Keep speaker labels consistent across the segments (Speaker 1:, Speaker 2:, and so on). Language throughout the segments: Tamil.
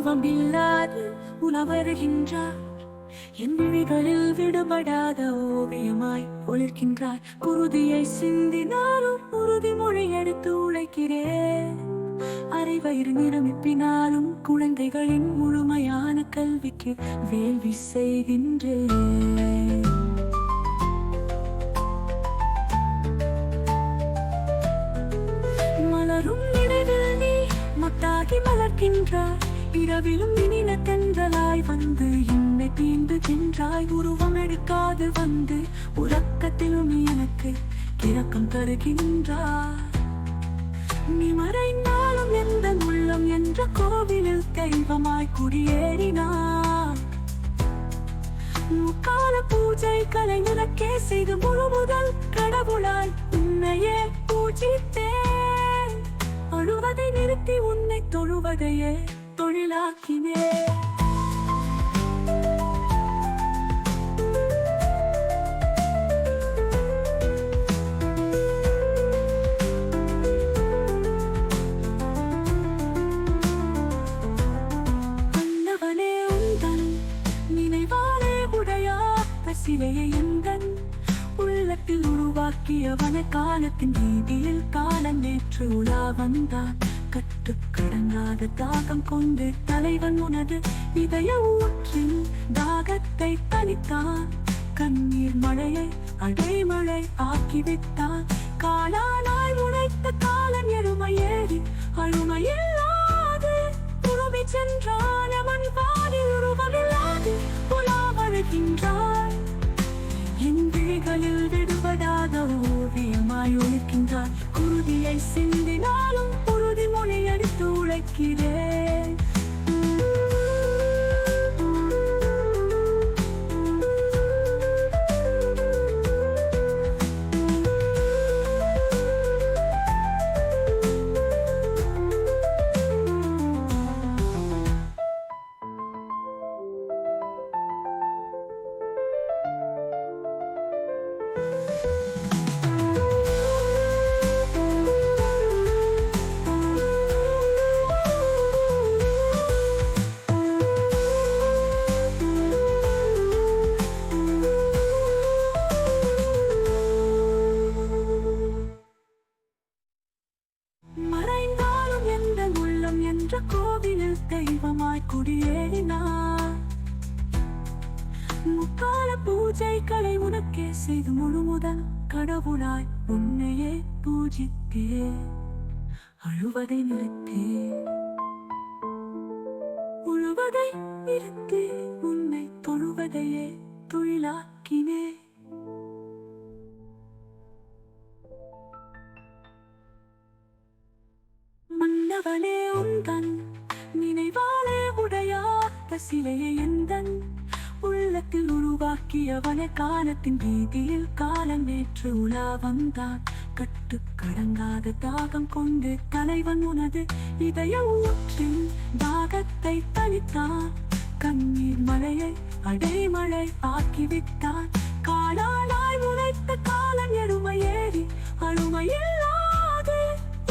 Speaker 1: உருவம் இல்லாது உணவருகின்றார். என் விழிகளில் விடுபடாத ஓவியமாய் ஒளிர்கின்றாய். குருதியை சிந்தினாலும் உறுதிமொழி எடுத்து உழைக்கிறேன். அரைவயிறு நிரம்பினாலும் குழந்தைகளின் முழுமையான கல்விக்கு வேள்வி செய்கின்றேன். மலரும் நினைவில் நீ மொட்டாகி மலர்கின்றாய். இரவிலும் இனின தென்றலாய் வந்து என்னை தீண்டுகின்றாய். உருவம் எடுக்காது வந்து உறக்கத்திலும் நீ எனக்கு இரக்கம் தருகின்றாய். நீ மறைந்தாலும் எந்த உள்ளம் என்ற கோவிலில் தெய்வமாய் குடியேறினாய். முக்கால பூஜைகளை உனக்கே செய்து முழு முதல் கடவுளாய் உன்னையே பூஜித்தேன். அழுவதை நிறுத்தி உன்னை தொழுவதையே தொழிலாக்கினேன். சிலையை எந்தன் உள்ளத்தில் உருவாக்கியவன காலத்தின் வீதியில் காலம் நேற்று உலா வந்தான். கட்டுக்கடங்காத தாகம் கொண்டு தலைவன் உனது இதய ஊற்றில் தாகத்தை தணித்தான். கண்ணீர் மழையை அடைமழை ஆக்கிவிட்டான். காலானாய் உழைத்த காலன் எருமையேறி அழுமையில்லாது உருவி சென்றான். அவன் பாதி உருவமில்லாது உலா வருகின்றான். என் விழிகளில் விடுபடாத ஓவியமாய் ஒழிக்கின்றான். குருதியை சிந்தினாலும் உறுதிமொழி அடித்து உழைக்கிறேன். கோவிலில் தெய்வமாய் குடியேறினார். முக்கால பூஜைகளை உனக்கே செய்து முழு முதல் கடவுளாய் உன்னையே பூஜித்தே. அழுவதை நிறுத்தே உழுவதை நிறுத்தே உன்னை தொழுவதையே தொழிலாக்கினே. மன்னவனே உந்தன் நினைவாலே உடையாத்த சிலையை எந்தன் உள்ளத்தில் உருவாக்கியவன காலத்தின் வீதியில் காலம் நேற்று உலா வந்தான். கட்டுக்கடங்காத தாகம் கொண்டு தலைவன் உனது இதய ஊற்றில் தாகத்தை தணித்தான். கண்ணீர் மழையை அடைமழை ஆக்கிவிட்டான். காலானாய் உழைத்த காலன் எருமையேறி அழுமையில்லாது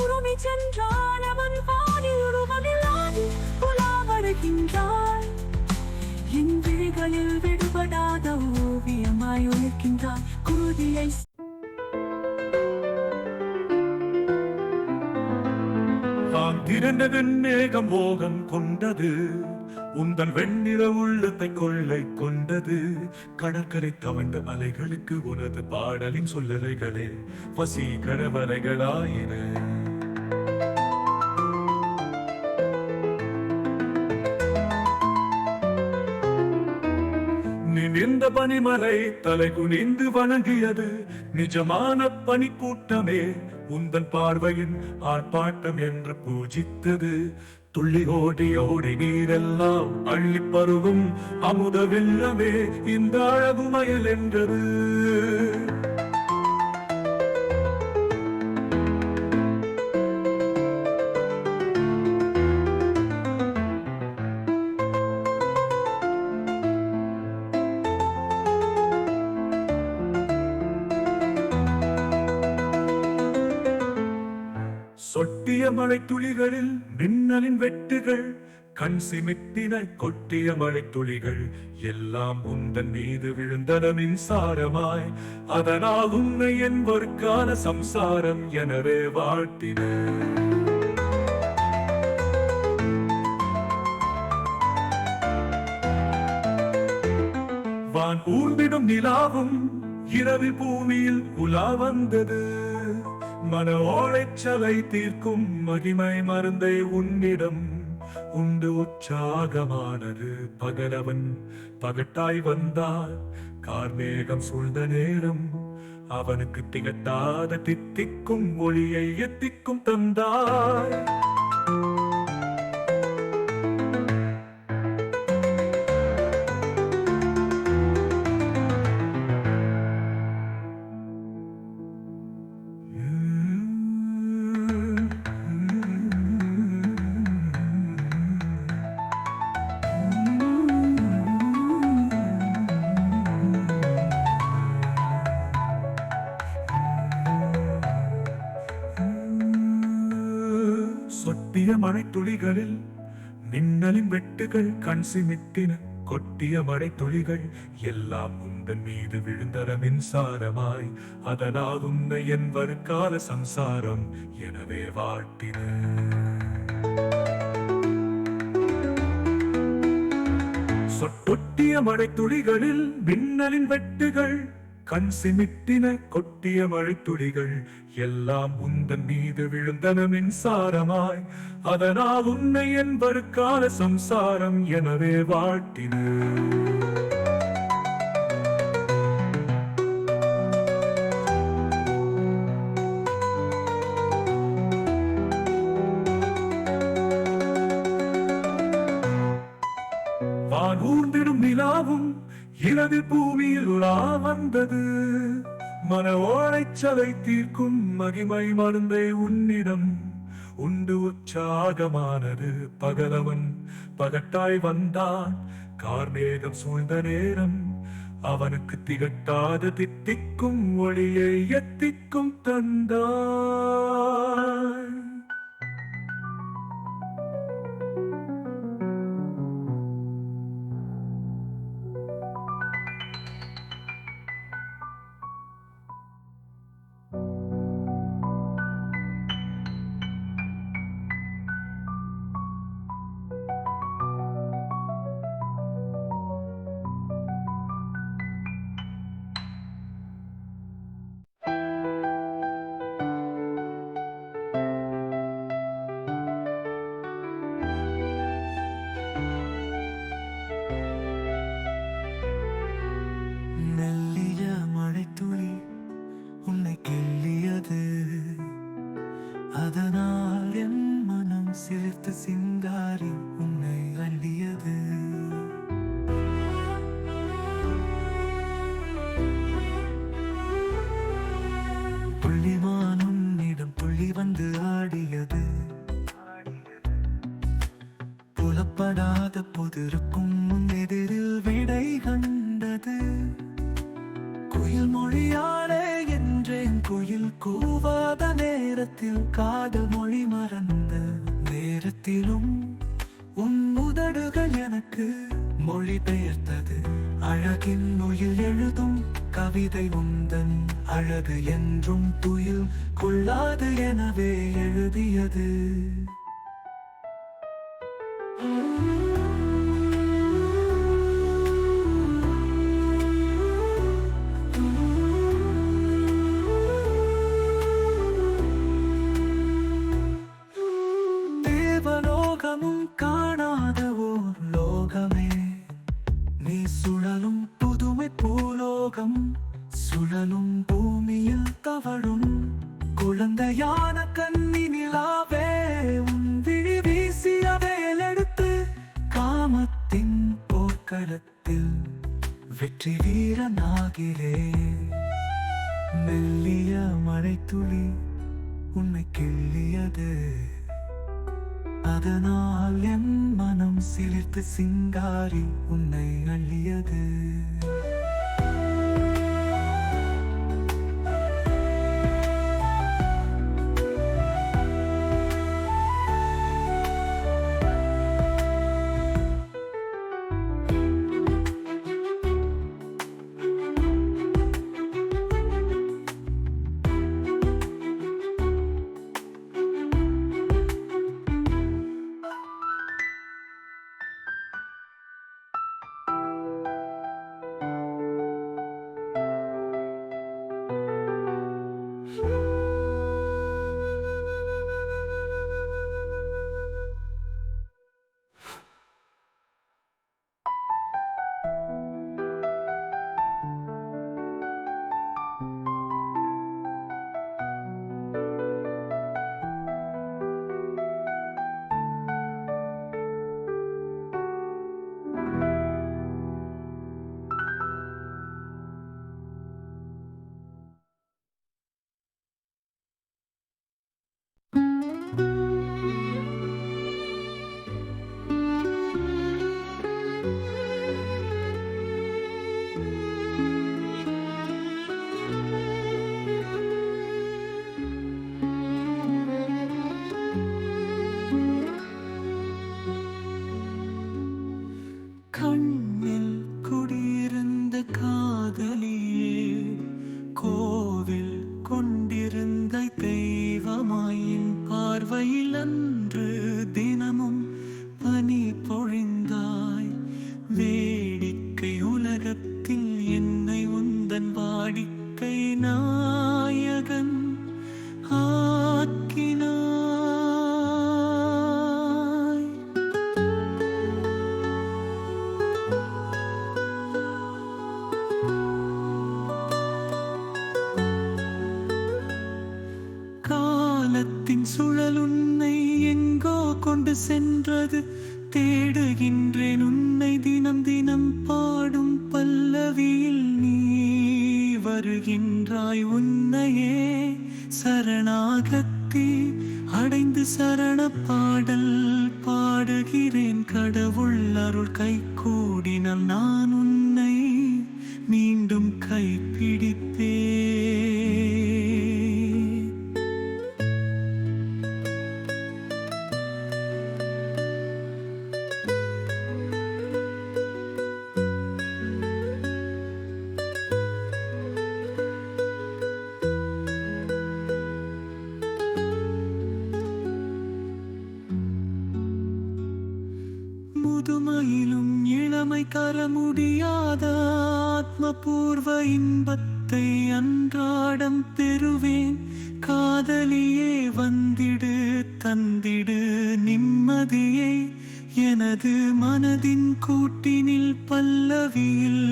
Speaker 1: உருவி சென்றான். அவன் பாதி உருவமில்லாது உலா வருகின்றான். என் விழிகளில் விடுபடாத ஓவியமாய் ஒழிக்கின்றான். குருதியை
Speaker 2: திரண்டதன் மேகம் மோகம் கொண்டது. உந்தன் வெண்ணிற உள்ளத்தை கொள்ளை கொண்டது. கடற்கரை தவண்ட அலைகளுக்கு உனது பாடலின் சொல்லறைகளே வசீகர வரைகளாயின. நின்ற பனிமலை தலை குனிந்து வணங்கியது. நிஜமான பனிக்கூட்டமே உந்தன் பார்வையின் ஆர்ப்பாட்டம் என்று பூஜித்தது. துள்ளி ஓடி ஓடி நீரெல்லாம் அள்ளி பருகும் அமுத வெள்ளமே இந்த அழகுமயல் என்றது. சொட்டிய மழை துளிகளில் மின்னலின் வெட்டுகள் கண் சிமிட்டின கொட்டிய மழை துளிகள் எல்லாம் உந்தன் மீது விழுந்தன மின்சாரமாய். அதனால் உன்னை என்பவருக்கான சம்சாரம் எனவே வாழ்த்தின. வான் ஊர்ந்திடும் நிலாவும் இரவில் பூமியில் உலா வந்தது. மன ஓலைச்சலை தீர்க்கும் மகிமை மருந்தை உன்னிடம் உண்டு உற்சாகமானது. பகலவன் பகட்டாய் வந்தால் கார்மேகம் சூழ்ந்த நேரம் அவனுக்கு திகட்டாத தித்திக்கும் ஒளியை எத்திக்கும் தந்தாய். சொட்டிய மழை துளிகளில் மின்னலின் வெட்டுகள் கண் சிமிட்டின கொட்டிய மழை துளிகள் எல்லாம் உந்தன் மீது விழுந்தன மின்சாரமாய். அதனால் உன்னை என் வருக்கால சம்சாரம் எனவே வாழ்த்தின. சொட்டொட்டிய மழை துளிகளில் மின்னலின் வெட்டுகள் கண் சிமிட்டின கொட்டிய மழை துளிகள் எல்லாம் உந்தன் மீது விழுந்தன மின்சாரமாய். அதனால் உன்னை என் வருக்கால சம்சாரம் எனவே வாழ்த்தின. வான் ஊர்ந்திடும் நிலாவும் இரவில் பூமியில் உலா வந்தது. மன ஓலைச்சலை தீர்க்கும் மகிமை மருந்தை உன்னிடம் உண்டு உற்சாகமானது. பகலவன் பகட்டாய் வந்தான் கார்மேகம் சூழ்ந்த நேரம் அவனுக்கு திகட்டாத தித்திக்கும் ஒளியை எத்திக்கும் தந்தாய். அதனால் என் மனம் சிலிர்த்து சிங்காரி உன்னை அள்ளியது. புள்ளிமான் உன்னிடம் துள்ளி வந்து ஆடியது. புலப்படாத பொதிருக்கும் முன்னெதிரில் விடை கண்டது. குயில் மொழியாலே என்றேன் குயில் கூவாத நேரத்தில் காதல் மொழி மறந்த நேரத்திலும் உன் உதடுகள் எனக்கு மொழி பெயர்த்தது. அழகின் நுயில் எழுதும் கவிதை உந்தன் அழகு என்றும் துயில் கொள்ளாது எனவே எழுதியது. காணாத ஓர் லோகமே நீ சுழலும் புதுமை பூலோகம். சுழலும் பூமியில் தவழும் குழந்தையான கண்ணி நிலாவே உன் விழி வீசிய வேலெடுத்து காமத்தின் போர்க்களத்தில் வெற்றி வீரனாகிறேன். மெல்லிய மழைத்துளி உன்னை கிள்ளியது. அதனால் என் மனம் சிலிர்த்து சிங்காரி உன்னை அள்ளியது.
Speaker 1: நாயகன் ஆக்கினாய். காலத்தின் சுழல் உன்னை எங்கோ கொண்டு சென்றது. தேடுகின்றேன் உன்னை தினம் தினம் பாடும் பல்லவியில் நீ வருகின்றாய். உன்னையே சரணாகத்தி அடைந்து சரண பாடல் பாடுகிறேன். கடவுள் அருள் கை கூடினால் நான் உன்னை மீண்டும் கைப்பிடிப்பேன். முதுமையிலும் இளமை தர முடியாத ஆத்மபூர்வ இன்பத்தை அன்றாடம் பெறுவேன். காதலியே வந்திடு தந்திடு நிம்மதியை எனது மனதின் கூட்டினில் பல்லவியில்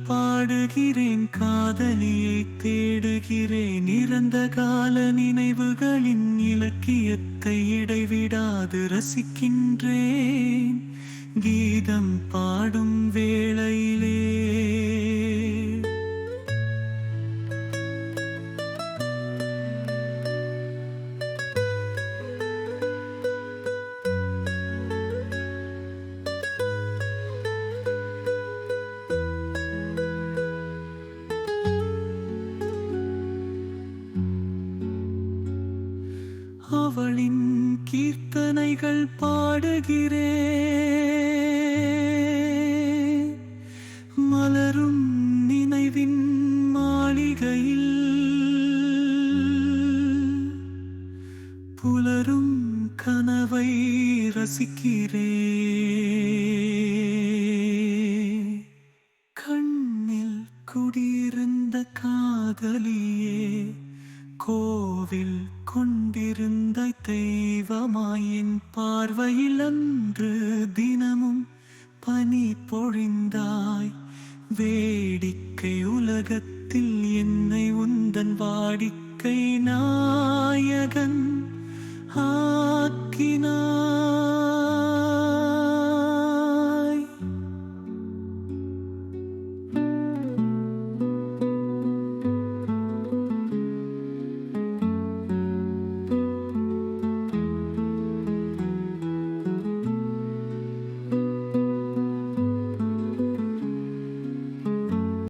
Speaker 1: பாடுகிறேன். காதலியை தேடுகிறேன். இறந்த கால நினைவுகளின் இலக்கியத்தை இடைவிடாது ரசிக்கின்றேன். கீதம் பாடும் வேளையிலே அவளின் கீர்த்தனைகள் பாடுகிறேன். மலரும் நினைவின் மாளிகையில் புலரும் கனவை ரசிக்கிறேன். கண்ணில் குடியிருந்த காதலியே கோவில் கொண்டிருந்த தெய்வமாயின் பார்வையில் அன்று தினமும் பனி பொழிந்தாய். வேடிக்கை உலகத்தில் என்னை உந்தன் வாடிக்கை நாயகன் ஆக்கினாய்.